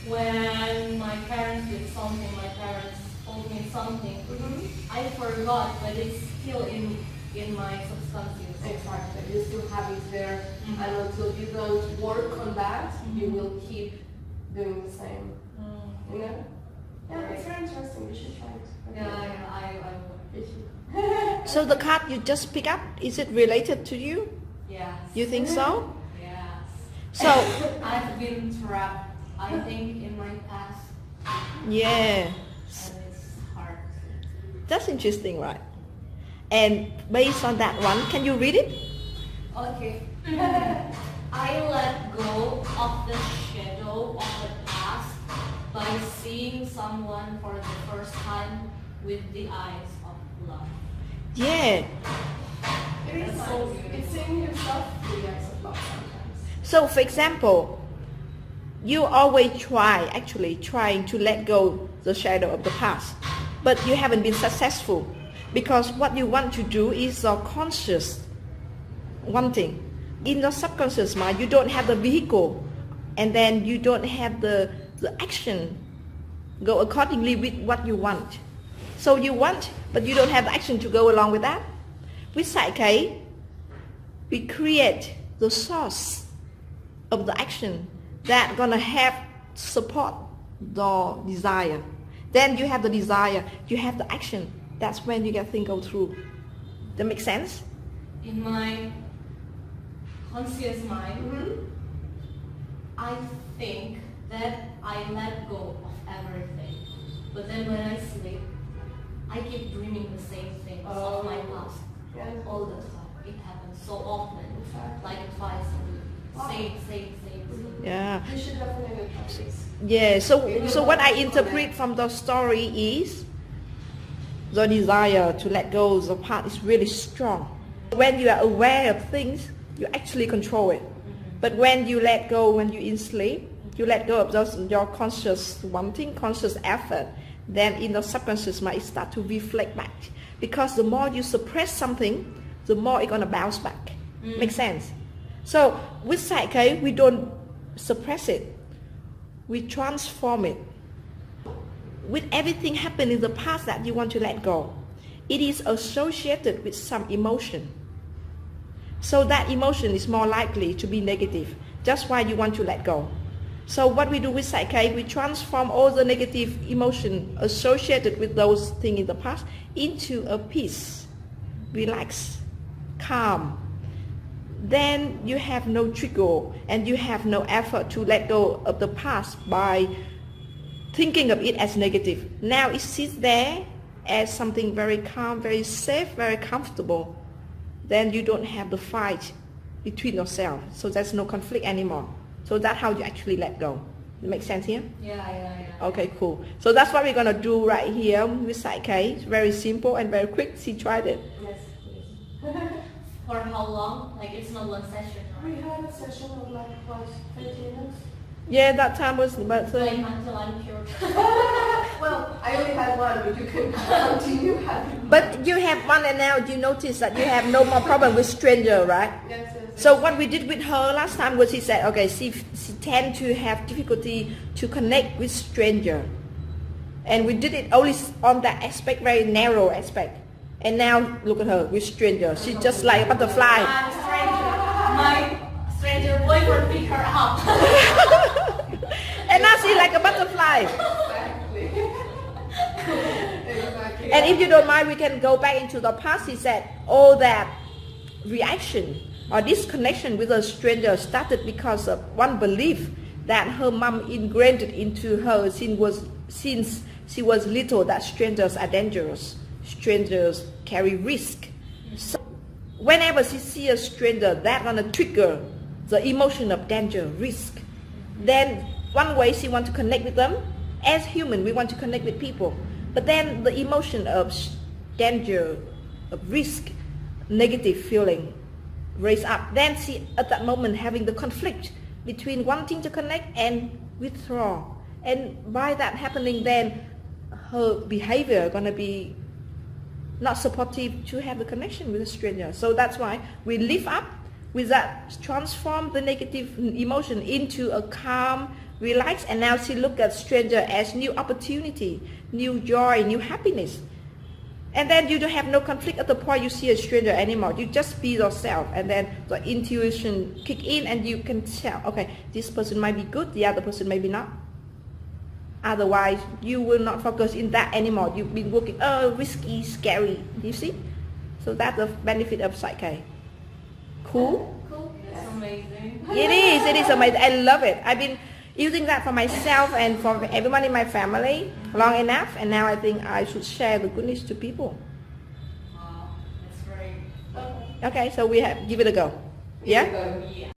when my parents did something, my parents told me something, I forgot, but it's still in my subconscious. Exactly, you still have it there, and until you don't work on that, you will keep doing the same. You know? Yeah, it's very interesting. You should try it. I will. So the card you just pick up, is it related to you? Yes. You think so? Yes. So I've been trapped, I think, in my past. yeah, And it's hard. that's interesting, right? And based on that one, can you read it? Okay. I let go of the shadow of the past by seeing someone for the first time with the eyes of love. Yeah. It is so, it's seeing yourself through the eyes of love sometimes. So for example, you always trying to let go the shadow of the past, but you haven't been successful because what you want to do is your conscious wanting. In your subconscious mind, you don't have the vehicle, and then you don't have the action go accordingly with what you want. So you want, but you don't have the action to go along with that. With Psych-K, we create the source of the action that gonna have support the desire. Then you have the desire, you have the action. That's when you get things go through. That make sense? In my conscious mind, I think that I let go of everything. But then when I sleep, I keep dreaming the same things of my past. Yes. All the time. It happens so often. Like twice a week. Same. Yeah. You should definitely try this. Yeah, so what I interpret from the story is the desire to let go of the past is really strong. When you are aware of things, you actually control it. But when you let go, when you're in sleep, you let go of your conscious wanting, conscious effort, then in the subconscious mind, it starts to reflect back. Because the more you suppress something, the more it's going to bounce back. Make sense? So with Psych-K, we don't suppress it. We transform it. With everything happened in the past that you want to let go, it is associated with some emotion. So that emotion is more likely to be negative. That's why you want to let go. So what we do with Psych-K, we transform all the negative emotion associated with those things in the past into a peace, relax, calm. Then you have no trigger and you have no effort to let go of the past by thinking of it as negative. Now it sits there as something very calm, very safe, very comfortable. Then you don't have the fight between yourself. So there's no conflict anymore. So that's how you actually let go. It makes sense here? Yeah. Okay, cool. So that's what we're going to do right here with Psych-K. It's very simple and very quick. She tried it. Yes, please. For how long? Like it's not one session, right? We had a session of like, what, 30 minutes? Yeah, that time was about Like until I'm cured. Well, I only had one, but you can continue having. But you have one, and now you notice that you have no more problem with stranger, right? Yes. So what we did with her last time was she said, okay, she tend to have difficulty to connect with stranger. And we did it only on that aspect, very narrow aspect. And now look at her with stranger. She's just like a butterfly. I'm a stranger. My stranger boyfriend picked her up. And now she's like a butterfly. Exactly. Exactly. And if you don't mind, we can go back into the past. She said all that reaction or disconnection with a stranger started because of one belief that her mom ingrained into her since she was little, that strangers are dangerous. Strangers carry risk. So whenever she sees a stranger, that's gonna trigger the emotion of danger, risk. Then one way she wants to connect with them, as human, we want to connect with people. But then the emotion of danger, of risk, negative feeling raise up. Then she, at that moment, having the conflict between wanting to connect and withdraw. And by that happening, then her behavior gonna be not supportive to have a connection with a stranger. So that's why we lift up with that, transform the negative emotion into a calm, relax, and now she look at stranger as new opportunity, new joy, new happiness. And then you don't have no conflict at the point you see a stranger anymore. You just be yourself, and then the intuition kick in, and you can tell, okay, this person might be good, the other person maybe not. Otherwise, you will not focus in that anymore. You've been working, oh, risky, scary. You see? So that's the benefit of Psych-K. Cool? Cool. It's amazing. It is amazing. I love it. I've been using that for myself and for everyone in my family long enough, and now I think I should share the goodness to people. Wow, that's great. Okay, so we have give it a go. Yeah? Go. Yeah.